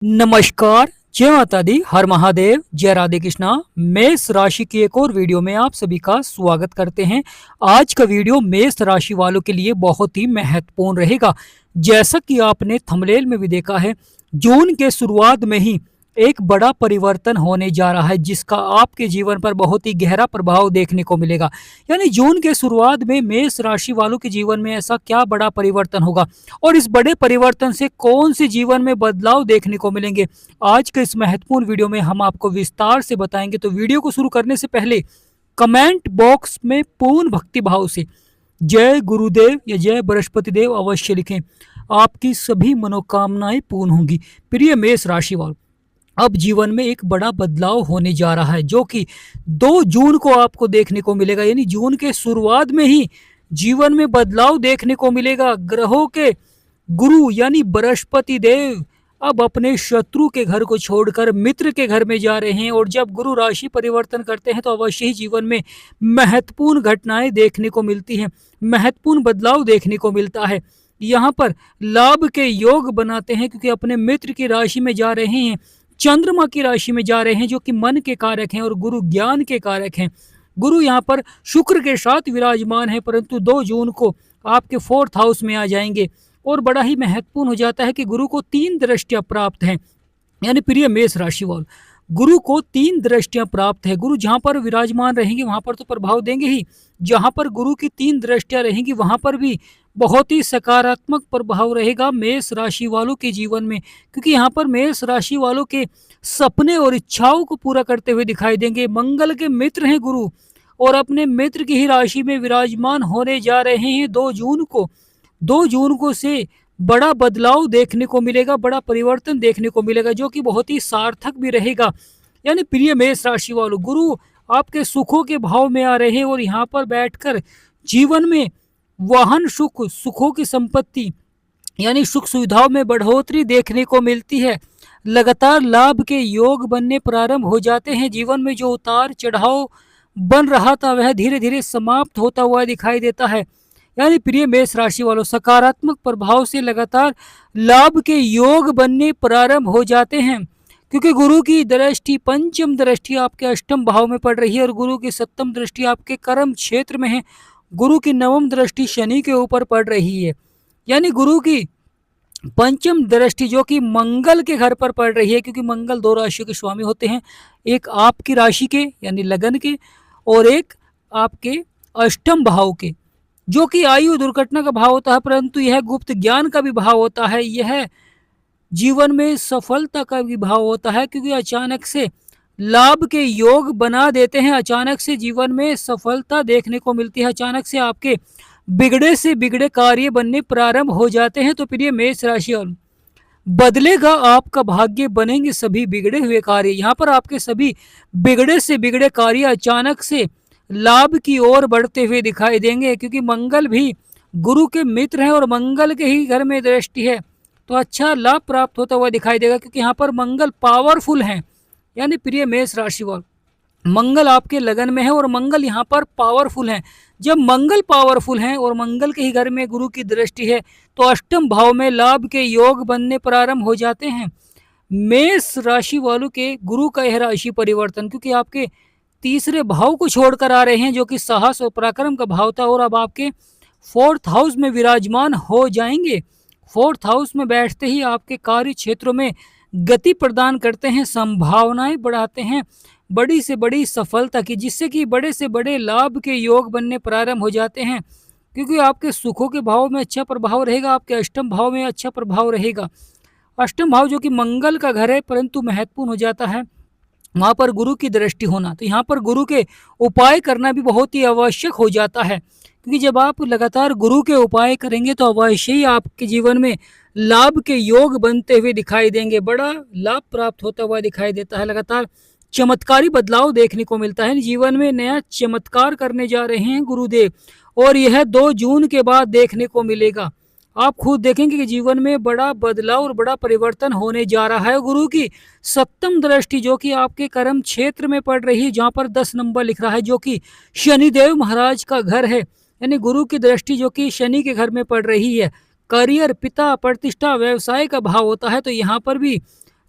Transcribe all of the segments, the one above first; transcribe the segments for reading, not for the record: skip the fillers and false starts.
नमस्कार, जय माता दी, हर महादेव, जय राधे कृष्णा। मेष राशि की एक और वीडियो में आप सभी का स्वागत करते हैं। आज का वीडियो मेष राशि वालों के लिए बहुत ही महत्वपूर्ण रहेगा। जैसा कि आपने थंबनेल में भी देखा है, जून के शुरुआत में ही एक बड़ा परिवर्तन होने जा रहा है, जिसका आपके जीवन पर बहुत ही गहरा प्रभाव देखने को मिलेगा। यानी जून के शुरुआत में मेष राशि वालों के जीवन में ऐसा क्या बड़ा परिवर्तन होगा और इस बड़े परिवर्तन से कौन से जीवन में बदलाव देखने को मिलेंगे, आज के इस महत्वपूर्ण वीडियो में हम आपको विस्तार से बताएंगे। तो वीडियो को शुरू करने से पहले कमेंट बॉक्स में पूर्ण भक्ति भाव से जय गुरुदेव या जय बृहस्पति देव अवश्य लिखें। आपकी सभी मनोकामनाएं पूर्ण होंगी। प्रिय मेष राशि वालों, अब जीवन में एक बड़ा बदलाव होने जा रहा है, जो कि 2 जून को आपको देखने को मिलेगा। यानी जून के शुरुआत में ही जीवन में बदलाव देखने को मिलेगा। ग्रहों के गुरु यानी बृहस्पति देव अब अपने शत्रु के घर को छोड़कर मित्र के घर में जा रहे हैं, और जब गुरु राशि परिवर्तन करते हैं तो अवश्य ही जीवन में महत्वपूर्ण घटनाएं देखने को मिलती हैं, महत्वपूर्ण बदलाव देखने को मिलता है। यहाँ पर लाभ के योग बनाते हैं, क्योंकि अपने मित्र की राशि में जा रहे हैं, चंद्रमा की राशि में जा रहे हैं, जो कि मन के कारक हैं और गुरु ज्ञान के कारक हैं। गुरु यहाँ पर शुक्र के साथ विराजमान है, परंतु 2 जून को आपके 4th हाउस में आ जाएंगे। और बड़ा ही महत्वपूर्ण हो जाता है कि गुरु को 3 दृष्टियां प्राप्त हैं। यानी प्रिय मेष राशि वालों, गुरु को 3 दृष्टियां प्राप्त है। गुरु जहां पर विराजमान रहेंगे वहां पर तो प्रभाव देंगे ही, जहां पर गुरु की 3 दृष्टियां रहेंगी वहां पर भी बहुत ही सकारात्मक प्रभाव रहेगा मेष राशि वालों के जीवन में, क्योंकि यहाँ पर मेष राशि वालों के सपने और इच्छाओं को पूरा करते हुए दिखाई देंगे। मंगल के मित्र हैं गुरु, और अपने मित्र की ही राशि में विराजमान होने जा रहे हैं 2 जून को। 2 जून को से बड़ा बदलाव देखने को मिलेगा, बड़ा परिवर्तन देखने को मिलेगा, जो कि बहुत ही सार्थक भी रहेगा। यानी प्रिय मेष राशि वालों, गुरु आपके सुखों के भाव में आ रहे हैं, और यहाँ पर बैठकर जीवन में वाहन सुख, सुखों की संपत्ति यानी सुख सुविधाओं में बढ़ोतरी देखने को मिलती है। लगातार लाभ के योग बनने प्रारंभ हो जाते हैं। जीवन में जो उतार चढ़ाव बन रहा था वह धीरे धीरे समाप्त होता हुआ दिखाई देता है। यानी प्रिय मेष राशि वालों, सकारात्मक प्रभाव से लगातार लाभ के योग बनने प्रारंभ हो जाते हैं, क्योंकि गुरु की दृष्टि, पंचम दृष्टि आपके अष्टम भाव में पड़ रही है, और गुरु की 7वीं दृष्टि आपके कर्म क्षेत्र में है। गुरु की 9वीं दृष्टि शनि के ऊपर पड़ रही है। यानी गुरु की पंचम दृष्टि जो कि मंगल के घर पर पड़ रही है, क्योंकि मंगल 2 राशियों के स्वामी होते हैं, एक आपकी राशि के यानी लगन के, और एक आपके अष्टम भाव के, जो कि आयु दुर्घटना का भाव होता है, परंतु यह गुप्त ज्ञान का भी भाव होता है, यह जीवन में सफलता का भी भाव होता है, क्योंकि अचानक से लाभ के योग बना देते हैं। अचानक से जीवन में सफलता देखने को मिलती है, अचानक से आपके बिगड़े से बिगड़े कार्य बनने प्रारंभ हो जाते हैं। तो प्रिय मेष राशि, बदलेगा आपका भाग्य, बनेंगे सभी बिगड़े हुए कार्य। यहाँ पर आपके सभी बिगड़े से बिगड़े कार्य अचानक से लाभ की ओर बढ़ते हुए दिखाई देंगे, क्योंकि मंगल भी गुरु के मित्र हैं और मंगल के ही घर में दृष्टि है, तो अच्छा लाभ प्राप्त होता हुआ दिखाई देगा, क्योंकि यहाँ पर मंगल पावरफुल हैं। यानी प्रिय मेष राशि वालों, मंगल आपके लगन में है और मंगल यहाँ पर पावरफुल हैं। जब मंगल पावरफुल हैं और मंगल के ही घर में गुरु की दृष्टि है, तो अष्टम भाव में लाभ के योग बनने प्रारंभ हो जाते हैं। मेष राशि वालों के गुरु का यह राशि परिवर्तन, क्योंकि आपके 3रे भाव को छोड़कर आ रहे हैं, जो कि साहस और पराक्रम का भाव था, और अब आपके 4th हाउस में विराजमान हो जाएंगे। 4th हाउस में बैठते ही आपके कार्य क्षेत्रों में गति प्रदान करते हैं, संभावनाएं बढ़ाते हैं बड़ी से बड़ी सफलता की, जिससे कि बड़े से बड़े लाभ के योग बनने प्रारंभ हो जाते हैं, क्योंकि आपके सुखों के भाव में अच्छा प्रभाव रहेगा, आपके अष्टम भाव में अच्छा प्रभाव रहेगा। अष्टम भाव जो कि मंगल का घर है, परंतु महत्वपूर्ण हो जाता है वहाँ पर गुरु की दृष्टि होना, तो यहाँ पर गुरु के उपाय करना भी बहुत ही आवश्यक हो जाता है, क्योंकि जब आप लगातार गुरु के उपाय करेंगे तो अवश्य ही आपके जीवन में लाभ के योग बनते हुए दिखाई देंगे, बड़ा लाभ प्राप्त होता हुआ दिखाई देता है। लगातार चमत्कारी बदलाव देखने को मिलता है, जीवन में नया चमत्कार करने जा रहे हैं गुरुदेव, और यह 2 जून के बाद देखने को मिलेगा। आप खुद देखेंगे कि जीवन में बड़ा बदलाव और बड़ा परिवर्तन होने जा रहा है। गुरु की 7वीं दृष्टि जो कि आपके कर्म क्षेत्र में पड़ रही है, जहाँ पर 10 नंबर लिख रहा है, जो कि शनिदेव महाराज का घर है। यानी गुरु की दृष्टि जो कि शनि के घर में पड़ रही है, करियर, पिता, प्रतिष्ठा, व्यवसाय का भाव होता है, तो यहाँ पर भी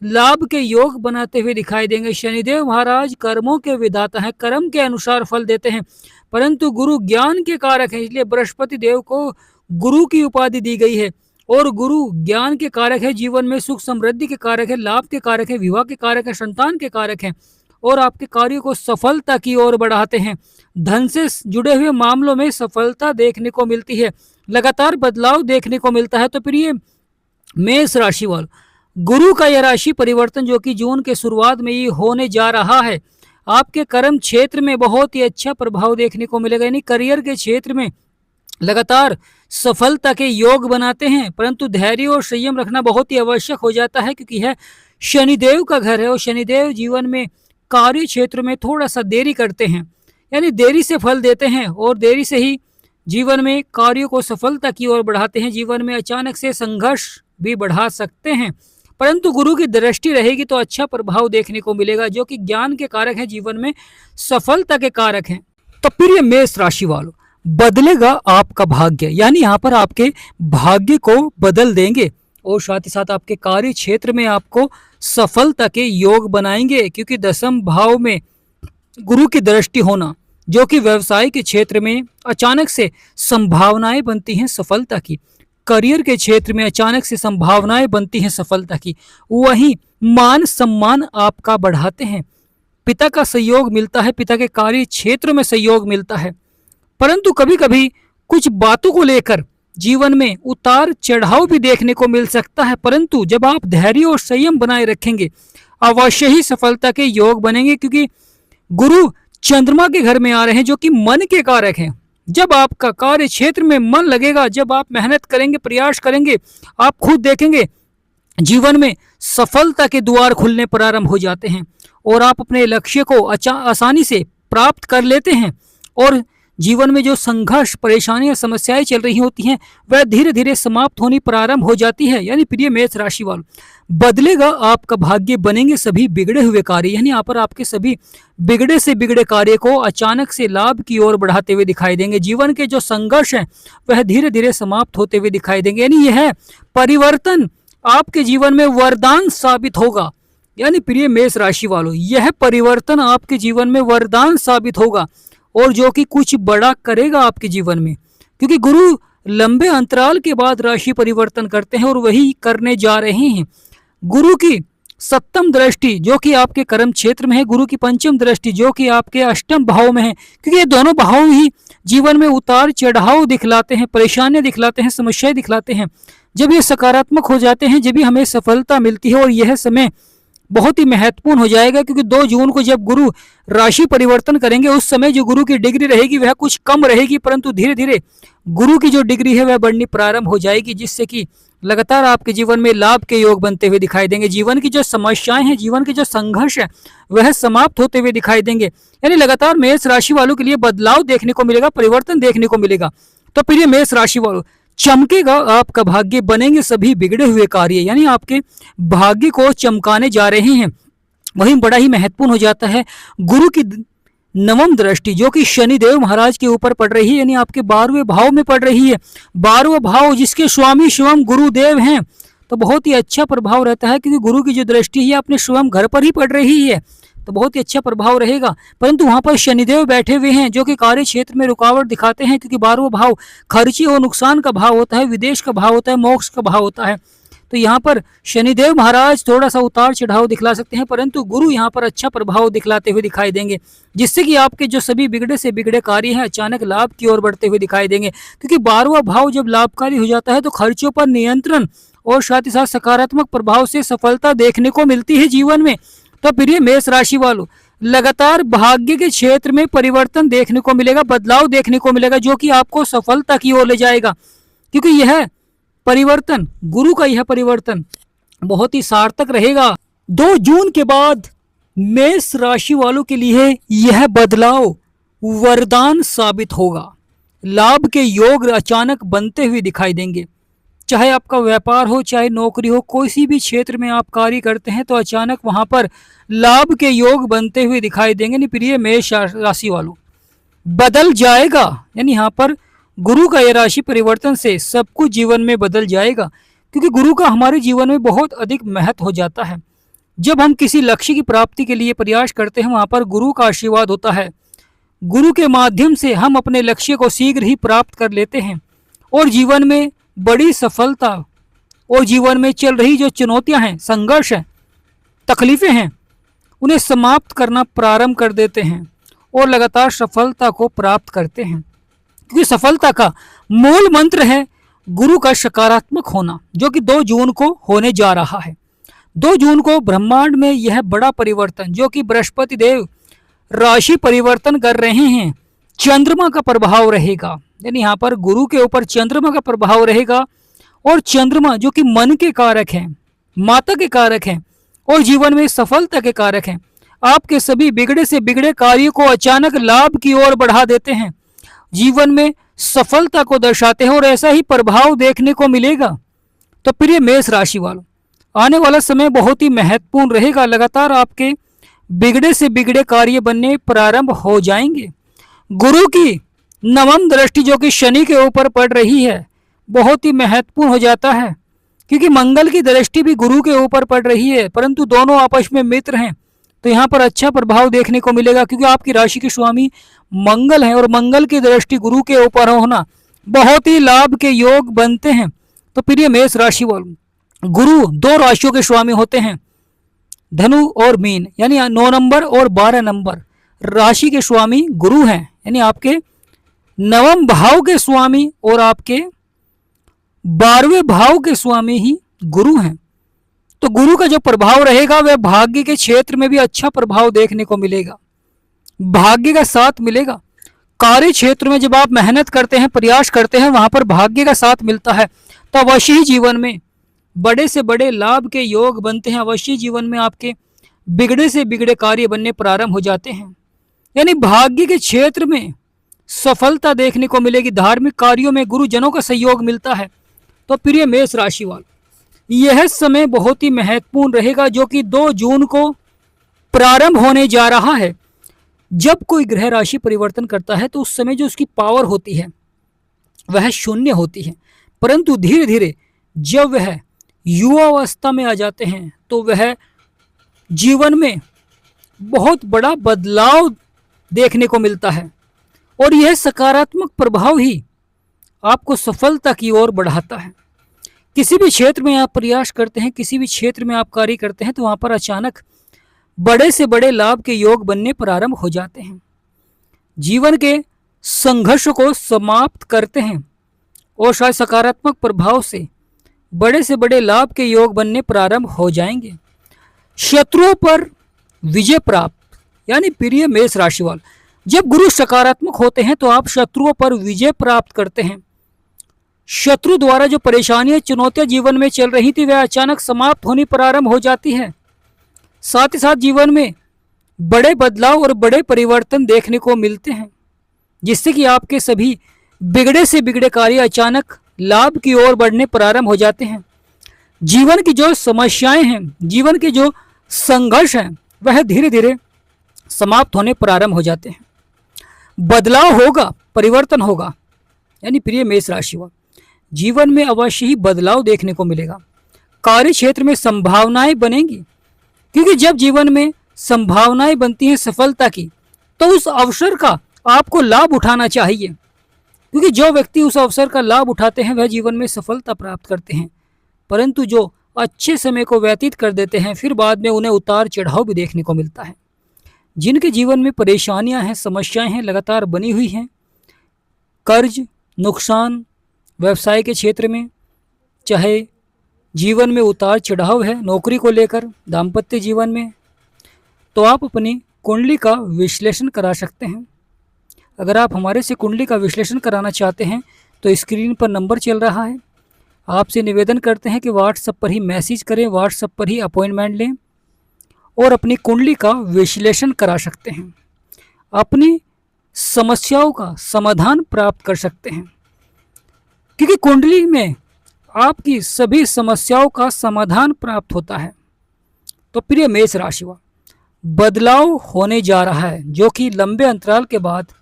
लाभ के योग बनाते हुए दिखाई देंगे। शनिदेव महाराज कर्मों के विधाता हैं, कर्म के अनुसार फल देते हैं, परंतु गुरु ज्ञान के कारक हैं, इसलिए बृहस्पति देव को गुरु की उपाधि दी गई है। और गुरु ज्ञान के कारक है, जीवन में सुख समृद्धि के कारक है, लाभ के कारक है, विवाह के कारक है, संतान के कारक है और आपके कार्यों को सफलता की ओर बढ़ाते हैं। धन से जुड़े हुए मामलों में सफलता देखने को मिलती है, लगातार बदलाव देखने को मिलता है। तो प्रिय मेष राशि वालों, गुरु का यह राशि परिवर्तन जो कि जून के शुरुआत में ही होने जा रहा है, आपके कर्म क्षेत्र में बहुत ही अच्छा प्रभाव देखने को मिलेगा। यानी करियर के क्षेत्र में लगातार सफलता के योग बनाते हैं, परंतु धैर्य और संयम रखना बहुत ही आवश्यक हो जाता है, क्योंकि यह शनिदेव का घर है और शनिदेव जीवन में कार्य क्षेत्र में थोड़ा सा देरी करते हैं, यानी देरी से फल देते हैं और देरी से ही जीवन में कार्यों को सफलता की ओर बढ़ाते हैं। जीवन में अचानक से संघर्ष भी बढ़ा सकते हैं, परंतु गुरु की दृष्टि रहेगी तो अच्छा प्रभाव देखने को मिलेगा, जो कि ज्ञान के कारक है, जीवन में सफलता के कारक हैं। तो प्रिय मेष राशि वालों, बदलेगा आपका भाग्य, यानी यहाँ पर आपके भाग्य को बदल देंगे और साथ ही साथ आपके कार्य क्षेत्र में आपको सफलता के योग बनाएंगे, क्योंकि दसम भाव में गुरु की दृष्टि होना जो कि व्यवसाय के क्षेत्र में अचानक से संभावनाएं बनती हैं सफलता की, करियर के क्षेत्र में अचानक से संभावनाएं बनती हैं सफलता की, वहीं मान सम्मान आपका बढ़ाते हैं, पिता का सहयोग मिलता है, पिता के कार्य क्षेत्र में सहयोग मिलता है। परंतु कभी कभी कुछ बातों को लेकर जीवन में उतार चढ़ाव भी देखने को मिल सकता है, परंतु जब आप धैर्य और संयम बनाए रखेंगे अवश्य ही सफलता के योग बनेंगे, क्योंकि गुरु चंद्रमा के घर में आ रहे हैं जो कि मन के कारक हैं। जब आपका कार्य क्षेत्र में मन लगेगा, जब आप मेहनत करेंगे, प्रयास करेंगे, आप खुद देखेंगे जीवन में सफलता के द्वार खुलने प्रारंभ हो जाते हैं और आप अपने लक्ष्य को आसानी से प्राप्त कर लेते हैं और जीवन में जो संघर्ष, परेशानियां, समस्याएं चल रही होती हैं वह धीरे धीरे समाप्त होनी प्रारंभ हो जाती है। यानी प्रिय मेष राशि वालों, बदलेगा आपका भाग्य, बनेंगे सभी बिगड़े हुए कार्य, यानी यहाँ पर आपके सभी बिगड़े से बिगड़े कार्य को अचानक से लाभ की ओर बढ़ाते हुए दिखाई देंगे। जीवन के जो संघर्ष हैं वह धीरे धीरे समाप्त होते हुए दिखाई देंगे। यानी यह परिवर्तन आपके जीवन में वरदान साबित होगा। यानी प्रिय मेष राशि वालों, यह परिवर्तन आपके जीवन में वरदान साबित होगा और जो कि कुछ बड़ा करेगा आपके जीवन में, क्योंकि गुरु लंबे अंतराल के बाद राशि परिवर्तन करते हैं और वही करने जा रहे हैं। गुरु की सप्तम दृष्टि जो कि आपके कर्म क्षेत्र में है, गुरु की पंचम दृष्टि जो कि आपके अष्टम भाव में है, क्योंकि ये दोनों भाव ही जीवन में उतार चढ़ाव दिखलाते हैं, परेशानियां दिखलाते हैं, समस्याएं दिखलाते हैं। जब ये सकारात्मक हो जाते हैं, जब भी हमें सफलता मिलती है और यह समय बहुत ही महत्वपूर्ण हो जाएगा, क्योंकि 2 जून को जब गुरु राशि परिवर्तन करेंगे उस समय जो गुरु की डिग्री रहेगी वह कुछ कम रहेगी, परंतु धीरे धीरे गुरु की जो डिग्री है वह बढ़नी प्रारंभ हो जाएगी, जिससे कि लगातार आपके जीवन में लाभ के योग बनते हुए दिखाई देंगे। जीवन की जो समस्याएं हैं, जीवन के जो संघर्ष है वह समाप्त होते हुए दिखाई देंगे। यानी लगातार मेष राशि वालों के लिए बदलाव देखने को मिलेगा, परिवर्तन देखने को मिलेगा। तो प्रिय मेष राशि वालों, चमकेगा आपका भाग्य, बनेंगे सभी बिगड़े हुए कार्य, यानी आपके भाग्य को चमकाने जा रहे हैं। वहीं बड़ा ही महत्वपूर्ण हो जाता है गुरु की नवम दृष्टि जो कि शनिदेव महाराज के ऊपर पड़ रही है, यानी आपके 12वें भाव में पड़ रही है। 12वां भाव जिसके स्वामी स्वयं गुरुदेव हैं, तो बहुत ही अच्छा प्रभाव रहता है, क्योंकि गुरु की जो दृष्टि है अपने स्वयं घर पर ही पड़ रही है, तो बहुत ही अच्छा प्रभाव रहेगा। परंतु वहां पर शनिदेव बैठे हुए हैं जो कि कार्य क्षेत्र में रुकावट दिखाते हैं, क्योंकि 12वां भाव खर्ची और नुकसान का भाव होता है, विदेश का भाव होता है, मोक्ष का भाव होता है। तो यहाँ पर शनिदेव महाराज थोड़ा सा उतार चढ़ाव दिखला सकते हैं, परंतु गुरु यहाँ पर अच्छा प्रभाव दिखलाते हुए दिखाई देंगे, जिससे कि आपके जो सभी बिगड़े से बिगड़े कार्य हैं अचानक लाभ की ओर बढ़ते हुए दिखाई देंगे। क्योंकि 12वां भाव जब लाभकारी हो जाता है तो खर्चों पर नियंत्रण और साथ ही साथ सकारात्मक प्रभाव से सफलता देखने को मिलती है जीवन में। तो प्रिय मेष राशि वालों, लगातार भाग्य के क्षेत्र में परिवर्तन देखने को मिलेगा, बदलाव देखने को मिलेगा, जो कि आपको सफलता की ओर ले जाएगा। क्योंकि यह परिवर्तन, गुरु का यह परिवर्तन बहुत ही सार्थक रहेगा। 2 जून के बाद मेष राशि वालों के लिए यह बदलाव वरदान साबित होगा। लाभ के योग अचानक बनते हुए दिखाई देंगे। चाहे आपका व्यापार हो, चाहे नौकरी हो, कोई भी क्षेत्र में आप कार्य करते हैं तो अचानक वहां पर लाभ के योग बनते हुए दिखाई देंगे। नहीं प्रिय मेष राशि वालों, बदल जाएगा, यानी यहाँ पर गुरु का यह राशि परिवर्तन से सब कुछ जीवन में बदल जाएगा, क्योंकि गुरु का हमारे जीवन में बहुत अधिक महत्व हो जाता है। जब हम किसी लक्ष्य की प्राप्ति के लिए प्रयास करते हैं वहां पर गुरु का आशीर्वाद होता है। गुरु के माध्यम से हम अपने लक्ष्य को शीघ्र ही प्राप्त कर लेते हैं और जीवन में बड़ी सफलता और जीवन में चल रही जो चुनौतियां हैं, संघर्ष है, तकलीफें हैं, उन्हें समाप्त करना प्रारंभ कर देते हैं और लगातार सफलता को प्राप्त करते हैं। क्योंकि सफलता का मूल मंत्र है गुरु का सकारात्मक होना, जो कि 2 जून को होने जा रहा है। 2 जून को ब्रह्मांड में यह बड़ा परिवर्तन, जो कि बृहस्पति देव राशि परिवर्तन कर रहे हैं, चंद्रमा का प्रभाव रहेगा। यानी यहाँ पर गुरु के ऊपर चंद्रमा का प्रभाव रहेगा और चंद्रमा जो कि मन के कारक हैं, माता के कारक हैं और जीवन में सफलता के कारक हैं, आपके सभी बिगड़े से बिगड़े कार्यों को अचानक लाभ की ओर बढ़ा देते हैं, जीवन में सफलता को दर्शाते हैं और ऐसा ही प्रभाव देखने को मिलेगा। तो प्रिय मेष राशि वालों, आने वाला समय बहुत ही महत्वपूर्ण रहेगा। लगातार आपके बिगड़े से बिगड़े कार्य बनने प्रारंभ हो जाएंगे। गुरु की नवम दृष्टि जो कि शनि के ऊपर पड़ रही है, बहुत ही महत्वपूर्ण हो जाता है, क्योंकि मंगल की दृष्टि भी गुरु के ऊपर पड़ रही है, परंतु दोनों आपस में मित्र हैं। तो यहाँ पर अच्छा प्रभाव देखने को मिलेगा, क्योंकि आपकी राशि के स्वामी मंगल है और मंगल की दृष्टि गुरु के ऊपर होना बहुत ही लाभ के योग बनते हैं। तो प्रिय मेष राशि वालों, गुरु 2 राशियों के स्वामी होते हैं, धनु और मीन, यानी 9 नंबर और 12 नंबर राशि के स्वामी गुरु हैं, यानी आपके 9वें भाव के स्वामी और आपके 12वें भाव के स्वामी ही गुरु हैं। तो गुरु का जो प्रभाव रहेगा वह भाग्य के क्षेत्र में भी अच्छा प्रभाव देखने को मिलेगा, भाग्य का साथ मिलेगा। कार्य क्षेत्र में जब आप मेहनत करते हैं, प्रयास करते हैं, वहां पर भाग्य का साथ मिलता है, तो अवश्य ही जीवन में बड़े से बड़े लाभ के योग बनते हैं। अवश्य जीवन में आपके बिगड़े से बिगड़े कार्य बनने प्रारंभ हो जाते हैं, यानी भाग्य के क्षेत्र में सफलता देखने को मिलेगी। धार्मिक कार्यों में गुरुजनों का सहयोग मिलता है। तो प्रिय मेष राशि वालों, यह समय बहुत ही महत्वपूर्ण रहेगा, जो कि 2 जून को प्रारंभ होने जा रहा है। जब कोई ग्रह राशि परिवर्तन करता है तो उस समय जो उसकी पावर होती है वह शून्य होती है, परंतु धीरे धीरे जब वह युवावस्था में आ जाते हैं तो वह जीवन में बहुत बड़ा बदलाव देखने को मिलता है और यह सकारात्मक प्रभाव ही आपको सफलता की ओर बढ़ाता है। किसी भी क्षेत्र में आप प्रयास करते हैं, किसी भी क्षेत्र में आप कार्य करते हैं, तो वहां पर अचानक बड़े से बड़े लाभ के योग बनने प्रारंभ हो जाते हैं, जीवन के संघर्ष को समाप्त करते हैं और शायद सकारात्मक प्रभाव से बड़े से बड़े लाभ के योग बनने प्रारंभ हो जाएंगे। शत्रुओं पर विजय प्राप्त, यानी प्रिय मेष राशि वाले, जब गुरु सकारात्मक होते हैं तो आप शत्रुओं पर विजय प्राप्त करते हैं। शत्रु द्वारा जो परेशानियां, चुनौतियां जीवन में चल रही थी वह अचानक समाप्त होनी प्रारंभ हो जाती है। साथ ही साथ जीवन में बड़े बदलाव और बड़े परिवर्तन देखने को मिलते हैं, जिससे कि आपके सभी बिगड़े से बिगड़े कार्य अचानक लाभ की ओर बढ़ने प्रारंभ हो जाते हैं। जीवन की जो समस्याएं हैं, जीवन के जो संघर्ष हैं, वह धीरे धीरे समाप्त होने प्रारंभ हो जाते हैं। बदलाव होगा, परिवर्तन होगा, यानी प्रिय मेष राशि वाले, जीवन में अवश्य ही बदलाव देखने को मिलेगा। कार्य क्षेत्र में संभावनाएं बनेंगी, क्योंकि जब जीवन में संभावनाएं बनती हैं सफलता की, तो उस अवसर का आपको लाभ उठाना चाहिए, क्योंकि जो व्यक्ति उस अवसर का लाभ उठाते हैं वह जीवन में सफलता प्राप्त करते हैं। परंतु जो अच्छे समय को व्यतीत कर देते हैं, फिर बाद में उन्हें उतार चढ़ाव भी देखने को मिलता है। जिनके जीवन में परेशानियां हैं, समस्याएं हैं, लगातार बनी हुई हैं, कर्ज, नुकसान, व्यवसाय के क्षेत्र में, चाहे जीवन में उतार चढ़ाव है, नौकरी को लेकर, दाम्पत्य जीवन में, तो आप अपनी कुंडली का विश्लेषण करा सकते हैं। अगर आप हमारे से कुंडली का विश्लेषण कराना चाहते हैं तो स्क्रीन पर नंबर चल रहा है। आपसे निवेदन करते हैं कि व्हाट्सएप पर ही मैसेज करें, व्हाट्सएप पर ही अपॉइंटमेंट लें और अपनी कुंडली का विश्लेषण करा सकते हैं, अपनी समस्याओं का समाधान प्राप्त कर सकते हैं, क्योंकि कुंडली में आपकी सभी समस्याओं का समाधान प्राप्त होता है। तो प्रिय मेष राशि वाले, बदलाव होने जा रहा है, जो कि लंबे अंतराल के बाद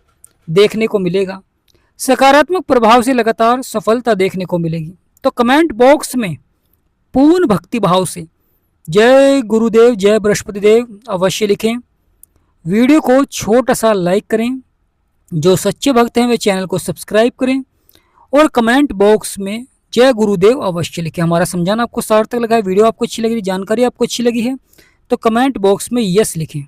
देखने को मिलेगा। सकारात्मक प्रभाव से लगातार सफलता देखने को मिलेगी। तो कमेंट बॉक्स में पूर्ण भक्ति भाव से जय गुरुदेव, जय बृहस्पति देव अवश्य लिखें। वीडियो को छोटा सा लाइक करें। जो सच्चे भक्त हैं वे चैनल को सब्सक्राइब करें और कमेंट बॉक्स में जय गुरुदेव अवश्य लिखें। हमारा समझाना आपको सार्थक लगा है, वीडियो आपको अच्छी लगी, जानकारी आपको अच्छी लगी है तो कमेंट बॉक्स में यस लिखें।